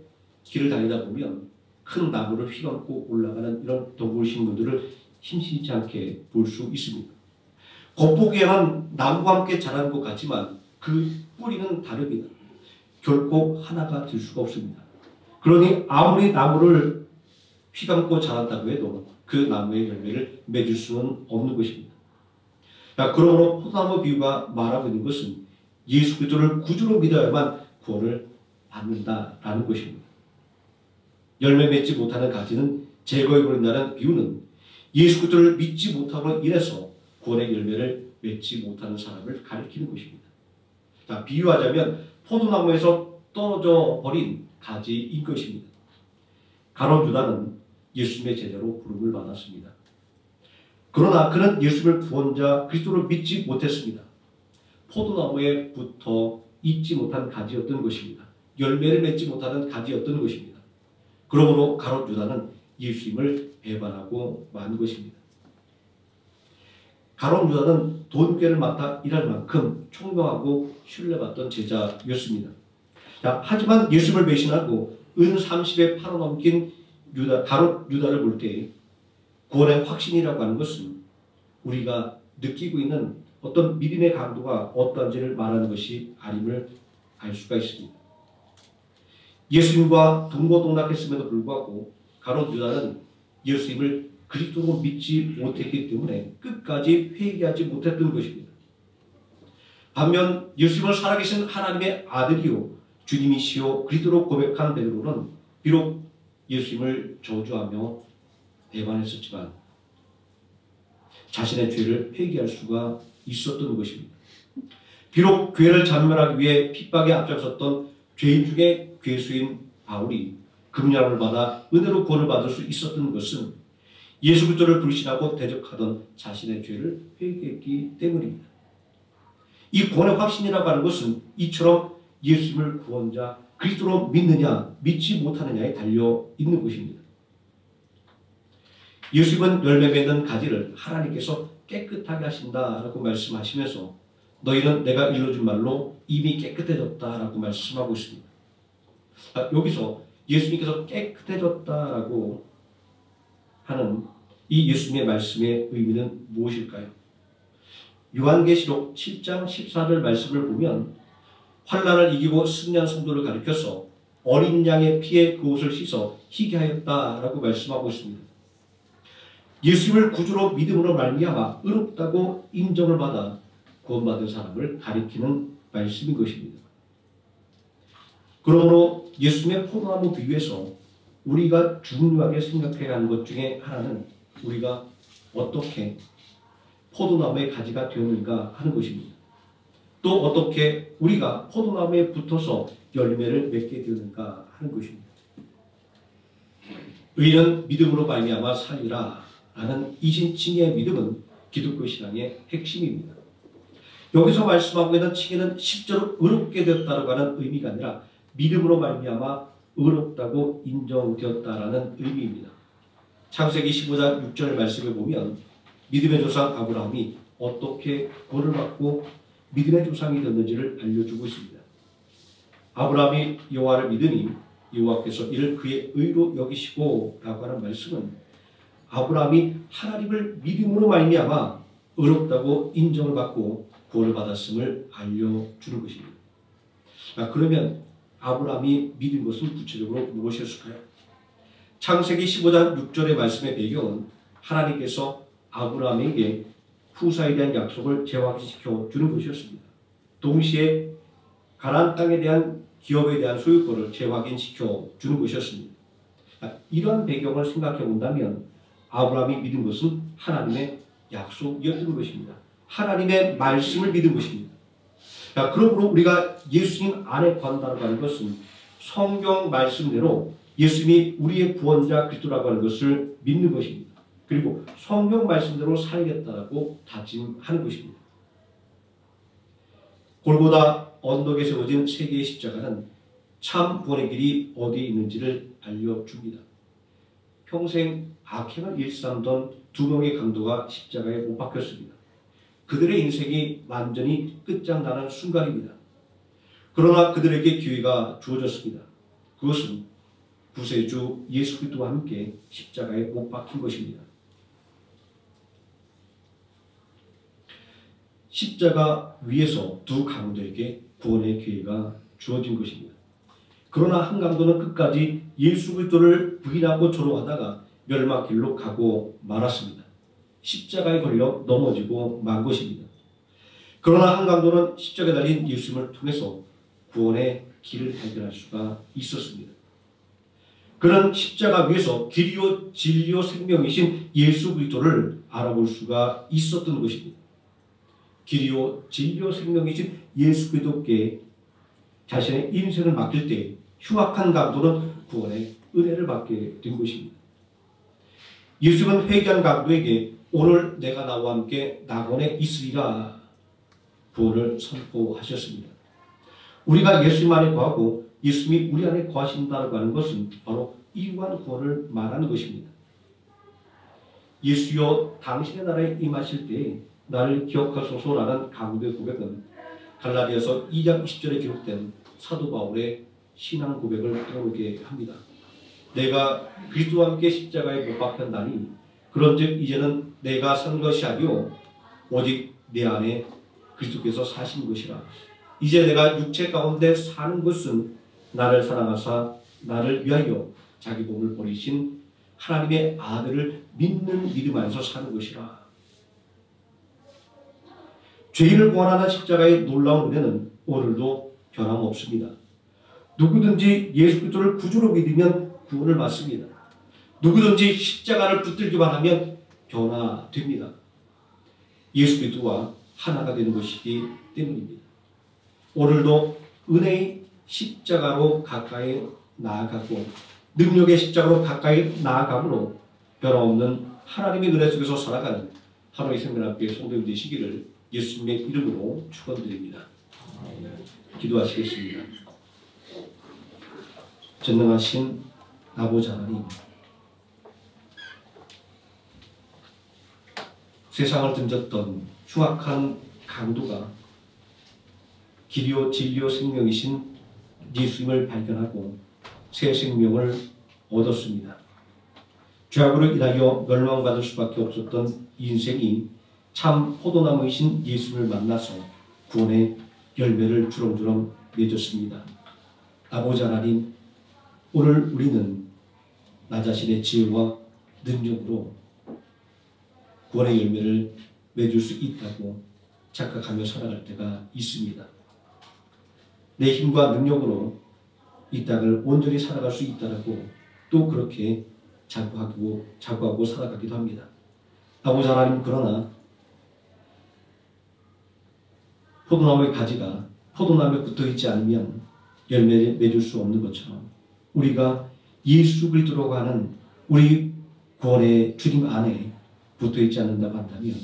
길을 다니다 보면 큰 나무를 휘감고 올라가는 이런 덩굴식물들을 힘쓰지 않게 볼 수 있습니다. 겉보기에는 나무와 함께 자라는 것 같지만 그 뿌리는 다릅니다. 결코 하나가 될 수가 없습니다. 그러니 아무리 나무를 휘감고 자란다고 해도 그 나무의 열매를 맺을 수는 없는 것입니다. 그러므로 포도나무 비유가 말하고 있는 것은 예수 그리스도를 구주로 믿어야만 구원을 받는다라는 것입니다. 열매 맺지 못하는 가지는 제거해버린다는 비유는 예수 그리스도를 믿지 못함으로 인해서 구원의 열매를 맺지 못하는 사람을 가리키는 것입니다. 비유하자면 포도나무에서 떨어져 버린 가지인 것입니다. 가룟 유다는 예수님의 제자로 부름을 받았습니다. 그러나 그는 예수를 구원자 그리스도를 믿지 못했습니다. 포도나무에 붙어 있지 못한 가지였던 것입니다. 열매를 맺지 못하는 가지였던 것입니다. 그러므로 가룟 유다는 예수님을 배반하고 만 것입니다. 가룟 유다는 돈꾀를 맡아 일할 만큼 총명하고 신뢰받던 제자였습니다. 하지만 예수님을 배신하고 은 30에 팔아넘긴 가룟 유다를 볼 때 구원의 확신이라고 하는 것은 우리가 느끼고 있는 어떤 믿음의 강도가 어떠한지를 말하는 것이 아님을 알 수가 있습니다. 예수님과 동고동락했음에도 불구하고 가룟 유다는 예수님을 그리스도로 믿지 못했기 때문에 끝까지 회개하지 못했던 것입니다. 반면 예수님을 살아계신 하나님의 아들이요 주님이시요 그리스도로 고백한 베드로는 비록 예수님을 저주하며 배반했었지만 자신의 죄를 회개할 수가 있었던 것입니다. 비록 교회를 잔멸하기 위해 핍박에 앞장섰던 죄인 중에 괴수인 바울이 금령을 받아 은혜로 구원을 받을 수 있었던 것은 예수 그리스도를 불신하고 대적하던 자신의 죄를 회개했기 때문입니다. 이 구원의 확신이라고 하는 것은 이처럼 예수님을 구원자 그리스도로 믿느냐 믿지 못하느냐에 달려 있는 것입니다. 예수님은 열매 맺는 가지를 하나님께서 깨끗하게 하신다라고 말씀하시면서 너희는 내가 일러준 말로 이미 깨끗해졌다라고 말씀하고 있습니다. 여기서 예수님께서 깨끗해졌다라고 하는 이 예수님의 말씀의 의미는 무엇일까요? 요한계시록 7장 14절 말씀을 보면 환난을 이기고 승리한 성도를 가리켜서 어린 양의 피에 그 옷을 씻어 희게 하였다라고 말씀하고 있습니다. 예수님을 구주로 믿음으로 말미암아 의롭다고 인정을 받아 구원받은 사람을 가리키는 말씀인 것입니다. 그러므로 예수님의 포도나무 비유에서 우리가 중요하게 생각해야 하는 것 중에 하나는 우리가 어떻게 포도나무의 가지가 되었는가 하는 것입니다. 또 어떻게 우리가 포도나무에 붙어서 열매를 맺게 되었는가 하는 것입니다. 의인은 믿음으로 말미암아 살리라 라는 이신 칭의의 믿음은 기독교 신앙의 핵심입니다. 여기서 말씀하고 있는 칭의는 실제로 의롭게 되었다고 하는 의미가 아니라 믿음으로 말미암아 의롭다고 인정되었다라는 의미입니다. 창세기 15장 6절 말씀을 보면 믿음의 조상 아브라함이 어떻게 구원을 받고 믿음의 조상이 되었는지를 알려주고 있습니다. 아브라함이 여호와를 믿으니 여호와께서 이를 그의 의로 여기시고 라고 하는 말씀은 아브라함이 하나님을 믿음으로 말미암아 의롭다고 인정을 받고 구원을 받았음을 알려주는 것입니다. 그러면 아브라함이 믿은 것은 구체적으로 무엇이었을까요? 창세기 15장 6절의 말씀의 배경은 하나님께서 아브라함에게 후사에 대한 약속을 재확인시켜 주는 것이었습니다. 동시에 가나안 땅에 대한 기업에 대한 소유권을 재확인시켜 주는 것이었습니다. 이러한 배경을 생각해 본다면 아브라함이 믿은 것은 하나님의 약속이었던 것입니다. 하나님의 말씀을 믿은 것입니다. 그러므로 우리가 예수님 안에 거한다고 하는 것은 성경 말씀대로 예수님이 우리의 구원자 그리스도라고 하는 것을 믿는 것입니다. 그리고 성경 말씀대로 살겠다라고 다짐하는 것입니다. 골고다 언덕에 세워진 세 개의 십자가는 참 구원의 길이 어디에 있는지를 알려줍니다. 평생 악행을 일삼던 두 명의 강도가 십자가에 못 박혔습니다. 그들의 인생이 완전히 끝장나는 순간입니다. 그러나 그들에게 기회가 주어졌습니다. 그것은 구세주 예수 그리스도와 함께 십자가에 못 박힌 것입니다. 십자가 위에서 두 강도에게 구원의 기회가 주어진 것입니다. 그러나 한 강도는 끝까지 예수 그리스도를 부인하고 조롱하다가 멸망길로 가고 말았습니다. 십자가에 걸려 넘어지고 만 것입니다. 그러나 한 강도는 십자가에 달린 예수님을 통해서 구원의 길을 발견할 수가 있었습니다. 그는 십자가 위에서 길이요 진리요 생명이신 예수 그리스도를 알아볼 수가 있었던 것입니다. 길이요 진리요 생명이신 예수 그리스도께 자신의 인생을 맡길 때 흉악한 강도는 구원의 은혜를 받게 된 것입니다. 예수는 회개한 강도에게 오늘 내가 나와 함께 낙원에 있으리라 구원을 선포하셨습니다. 우리가 예수님 안에 거하고 예수님이 우리 안에 거하신다고 하는 것은 바로 이러한 구원을 말하는 것입니다. 예수여 당신의 나라에 임하실 때 나를 기억하소서라는 강도의 고백은 갈라디아서 2장 20절에 기록된 사도 바울의 신앙 고백을 떠오르게 합니다. 내가 그리스도와 함께 십자가에 못 박혔나니 그런즉 이제는 내가 산 것이 아니요 오직 내 안에 그리스도께서 사신 것이라. 이제 내가 육체 가운데 사는 것은 나를 사랑하사 나를 위하여 자기 몸을 버리신 하나님의 아들을 믿는 믿음 안에서 사는 것이라. 죄인을 구원하는 십자가의 놀라운 은혜는 오늘도 변함없습니다. 누구든지 예수 그리스도를 구주로 믿으면 구원을 받습니다. 누구든지 십자가를 붙들기만 하면 변화됩니다. 예수 그리스도와 하나가 되는 것이기 때문입니다. 오늘도 은혜의 십자가로 가까이 나아가고 능력의 십자가로 가까이 나아감으로 변함없는 하나님의 은혜 속에서 살아가는 하루의 생명학교의 성도님 되시기를 예수님의 이름으로 축원드립니다. 기도하시겠습니다. 전능하신 아버지 하나님, 세상을 등졌던 흉악한 강도가 길이요 진리요 생명이신 예수님을 발견하고 새 생명을 얻었습니다. 죄악으로 인하여 멸망받을 수밖에 없었던 인생이 참 포도나무이신 예수를 만나서 구원의 열매를 주렁주렁 맺었습니다. 아버지 하나님, 오늘 우리는 나 자신의 지혜와 능력으로 구원의 열매를 맺을 수 있다고 착각하며 살아갈 때가 있습니다. 내 힘과 능력으로 이 땅을 온전히 살아갈 수 있다라고 또 그렇게 자부하고 살아가기도 합니다. 아버지 하나님, 그러나 포도나무의 가지가 포도나무에 붙어있지 않으면 열매를 맺을 수 없는 것처럼 우리가 예수 그리스도라고 하는 우리 구원의 주님 안에 붙어있지 않는다고 한다면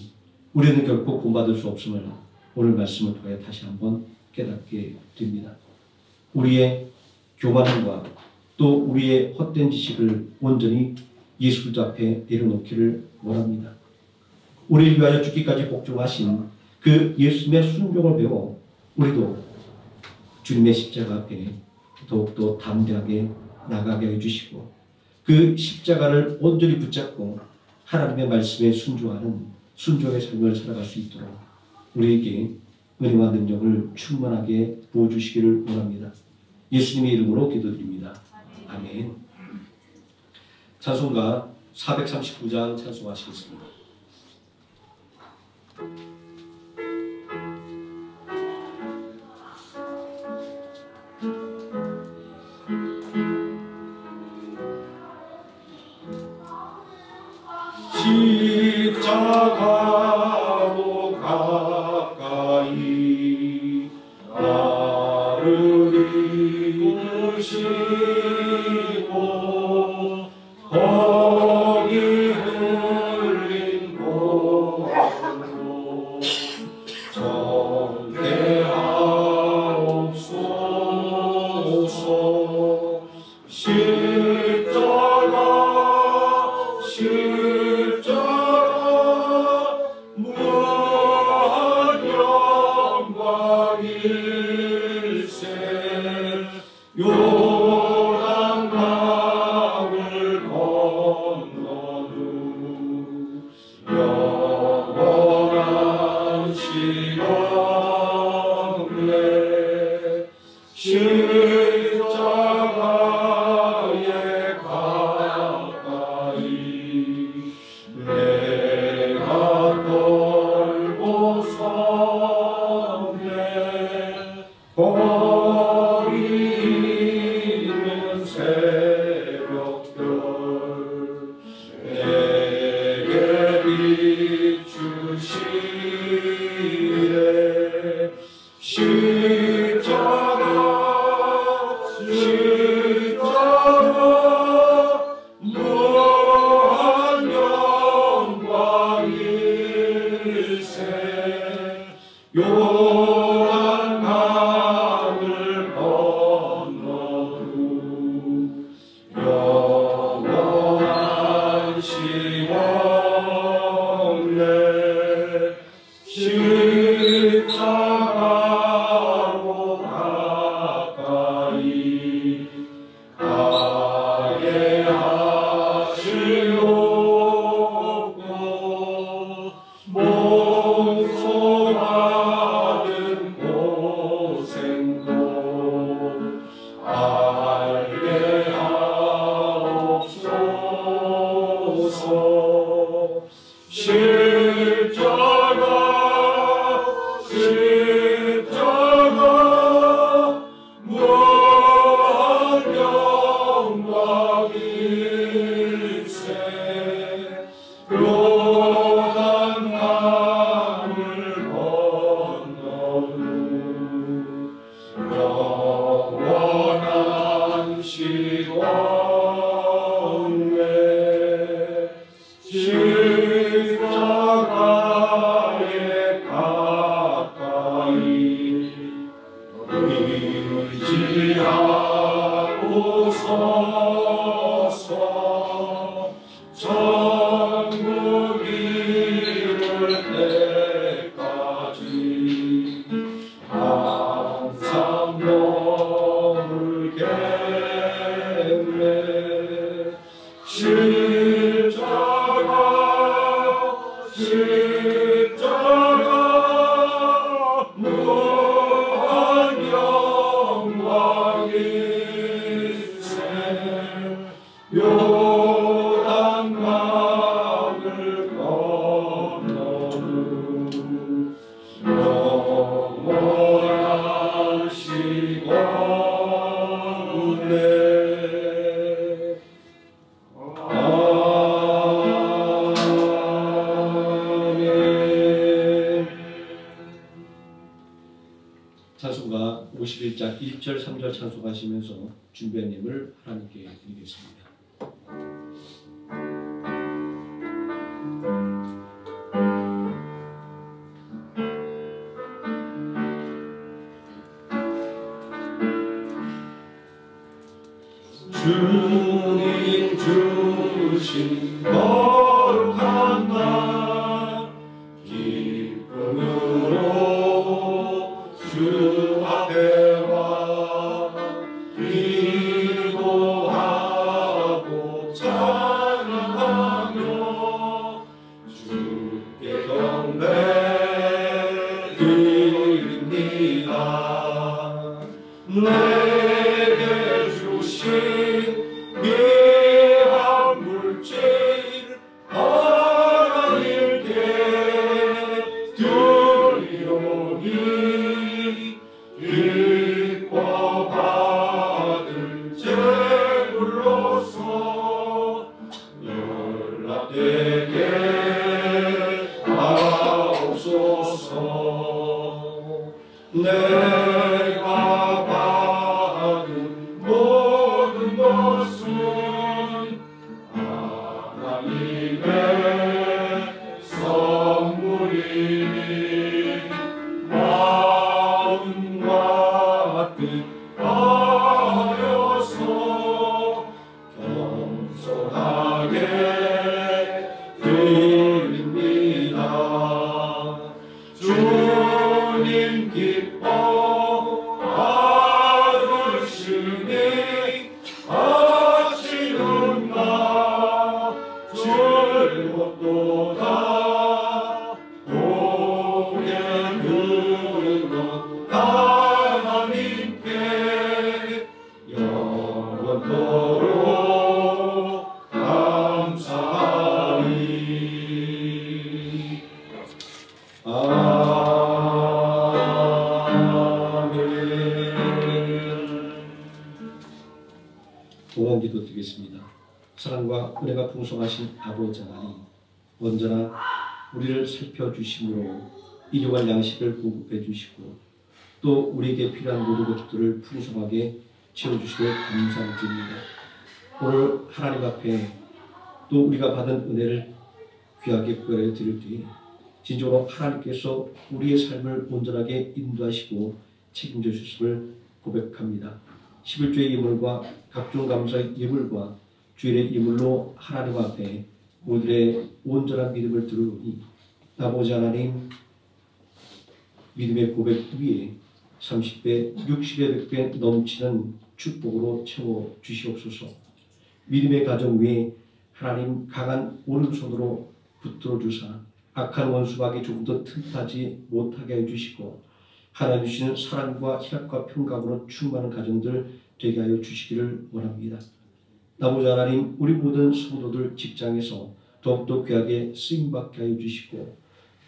우리는 결코 구원받을 수 없음을 오늘 말씀을 통해 다시 한번 깨닫게 됩니다. 우리의 교만함과 또 우리의 헛된 지식을 온전히 예수 그리스도 앞에 내려놓기를 원합니다. 우리를 위하여 죽기까지 복종하신 그 예수님의 순종을 배워 우리도 주님의 십자가 앞에 더욱더 담대하게 나가게 해주시고 그 십자가를 온전히 붙잡고 하나님의 말씀에 순종하는 순종의 삶을 살아갈 수 있도록 우리에게 은혜와 능력을 충만하게 부어주시기를 원합니다. 예수님의 이름으로 기도드립니다. 아멘. 찬송가 439장 찬송하시겠습니다. 십자가로 가까이 나를 이끄시고 거기 흘린 보혈로 정죄하옵소서. 십자가 무한 영광 일세 요단강을 건너 후 영원한 시험에 십자가에 가까이 내가 떨고 섰네. 거기 있는 새벽별 내게 비추시네. 십자가 무한 영광 일세 요단강을 건너 후 영원한 시험에 십자가로 가까이 가게 하시옵고 몽소받은 고생도 알게 하옵소서. 십자가 무한 영광 일세 요단강을 건너 후 영원한 시험에 십자가에 가까이 의지하고 서서 천국 이룰 때까지 1절, 3절 찬송하시면서 준비한 예물 하나님께 드리겠습니다. 주님 주신 거룩한 날 기쁨으로 주 앞에 와 기도하고 찬양하며 주께 경배 드립니다. 내게 주신 귀한 물질 하나님께 드리오니 기뻐 받을 제물로서 연락되게 하옵소서. 내가 받은 모든 것은 하나님의 선물이니 마음과 뜻 다하여서 겸손하게 드립니다. 주님 기뻐 받으시니 아시는가 즐겁도다. 고개 드는 것 하나님께 영원토록 감사하리. 동원기도 드리겠습니다. 사랑과 은혜가 풍성하신 아버지 하나님, 언제나 우리를 살펴주심으로 일용할 양식을 공급해 주시고 또 우리에게 필요한 모든 것들을 풍성하게 채워주시고 감사드립니다. 오늘 하나님 앞에 또 우리가 받은 은혜를 귀하게 구별해 드릴 때 진정으로 하나님께서 우리의 삶을 온전하게 인도하시고 책임져 주심을 고백합니다. 11조의 예물과 각종 감사의 예물과 주일의 예물로 하나님 앞에 우리들의 온전한 믿음을 드리오니 아버지 하나님, 믿음의 고백 위에 30배, 60배, 100배 넘치는 축복으로 채워 주시옵소서. 믿음의 가정 위에 하나님 강한 오른손으로 붙들어 주사 악한 원수박이 조금 더 틈타지 못하게 해주시고 하나님 주시는 사랑과 희락과 평강으로 충만한 가정들 되게 하여 주시기를 원합니다. 아버지 하나님, 우리 모든 성도들 직장에서 더욱더 귀하게 쓰임받게 하여 주시고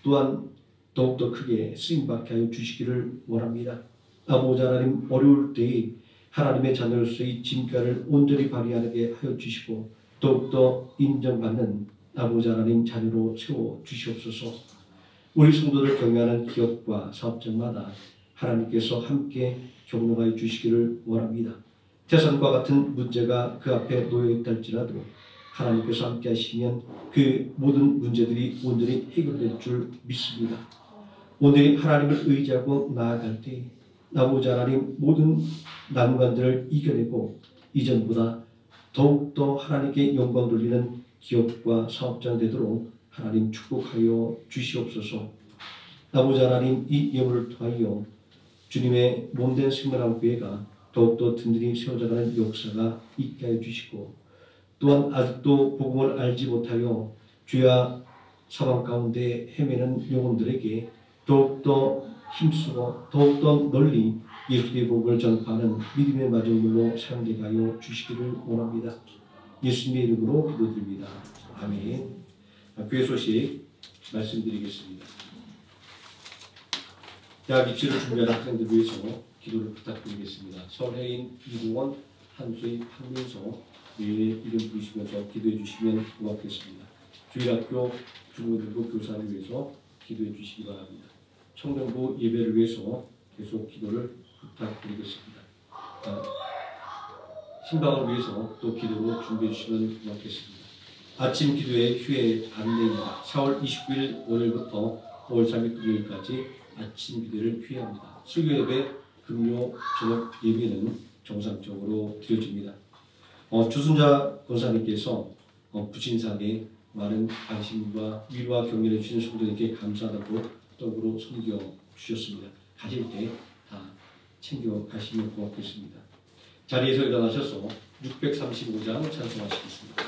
또한 더욱더 크게 쓰임받게 하여 주시기를 원합니다. 아버지 하나님, 어려울 때에 하나님의 자녀로서의 진가를 온전히 발휘하게 하여 주시고 더욱더 인정받는 아버지 하나님 자녀로 세워 주시옵소서. 우리 성도들 경영하는 기업과 사업장마다 하나님께서 함께 경영하여 주시기를 원합니다. 태산과 같은 문제가 그 앞에 놓여 있다 할지라도 하나님께서 함께 하시면 그 모든 문제들이 온전히 해결될 줄 믿습니다. 오늘 하나님을 의지하고 나아갈 때 아버지 하나님 모든 난관들을 이겨내고 이전보다 더욱더 하나님께 영광 돌리는 기업과 사업장 되도록 하나님 축복하여 주시옵소서. 아버지 하나님, 이 예물을 통하여 주님의 몸된 생명나무교회가 더욱더 든든히 세워져가는 역사가 있게 하여 주시고 또한 아직도 복음을 알지 못하여 죄와 사망 가운데 헤매는 영혼들에게 더욱더 힘쓰고 더욱더 널리 예수의 복음을 전파하는 믿음의 마중물로 사용되게 하여 주시기를 원합니다. 예수님의 이름으로 기도드립니다. 아멘. 교회 소식 말씀드리겠습니다. 대학 입시를 준비하는 학생들 위해서 기도를 부탁드리겠습니다. 서울해인 이동원, 한수희, 한민서 매일 이름 부르시면서 기도해 주시면 고맙겠습니다. 주일학교 중고등부 교사를 위해서 기도해 주시기 바랍니다. 청년부 예배를 위해서 계속 기도를 부탁드리겠습니다. 신방을 위해서 또 기도로 준비해 주시면 고맙겠습니다. 아침 기도의 휴회 안내입니다. 4월 29일 오늘부터 5월 3일 금요일까지 아침 기도를 휴회합니다. 수요 예배, 금요 저녁 예배는 정상적으로 드려집니다. 주순자 권사님께서 부친상에 많은 관심과 위로와 격려해 주신 성도님께 감사하다고 떡으로 섬겨 주셨습니다. 가실 때 다 챙겨 가시면 고맙겠습니다. 자리에서 일어나셔서 635장 찬송하시겠습니다.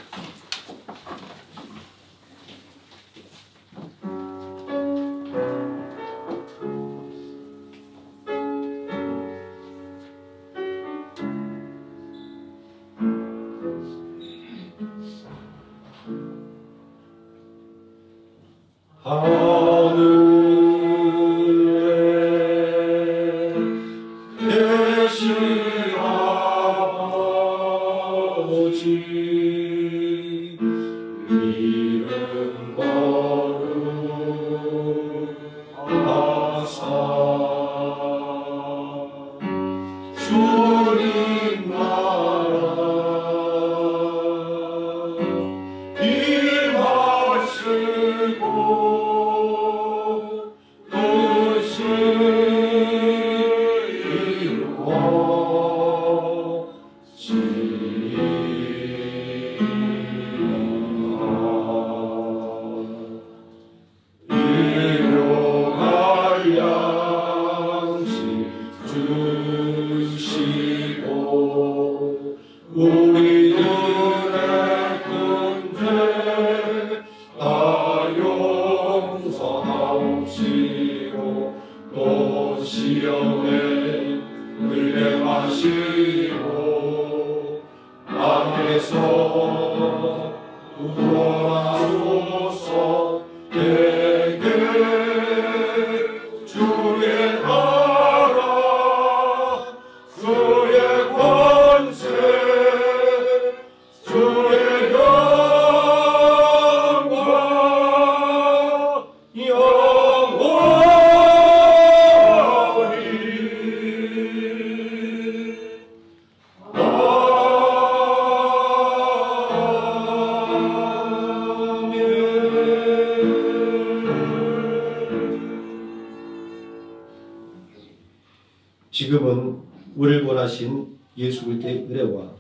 지금은 우리를 원하신 예수 그리스도의 은혜와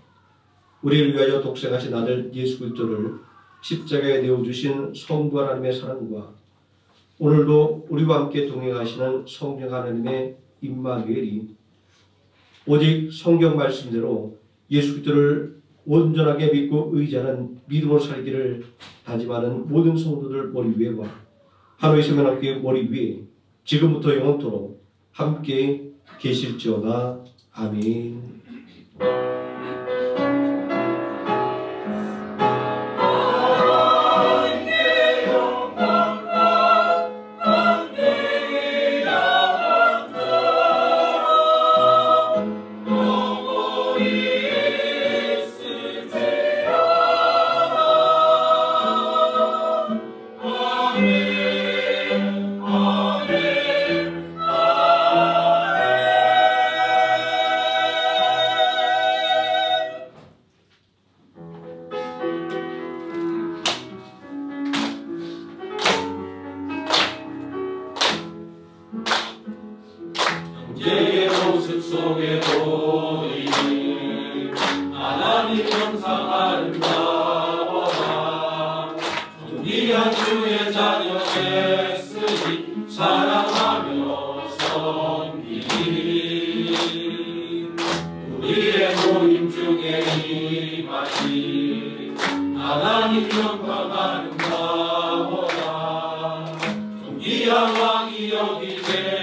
우리를 위하여 독생하신 아들 예수 그리스도를 십자가에 내어주신 성부 하나님의 사랑과 오늘도 우리와 함께 동행하시는 성령 하나님의 임마누엘이 오직 성경 말씀대로 예수 그리스도를 온전하게 믿고 의지하는 믿음으로 살기를 다짐하는 모든 성도들 머리 위에와 하나의 세면학교의 머리 위에 지금부터 영원토록 함께 계실지어다. 아멘.
형제의 모습 속에 보이는 하나님 형상 아름다워라. 존귀한 주의 자녀 됐으니 사랑하며 섬기리. 우리의 모임 중에 임하신 하나님 영광 아름다워라. 존귀한 왕이 여기 계시니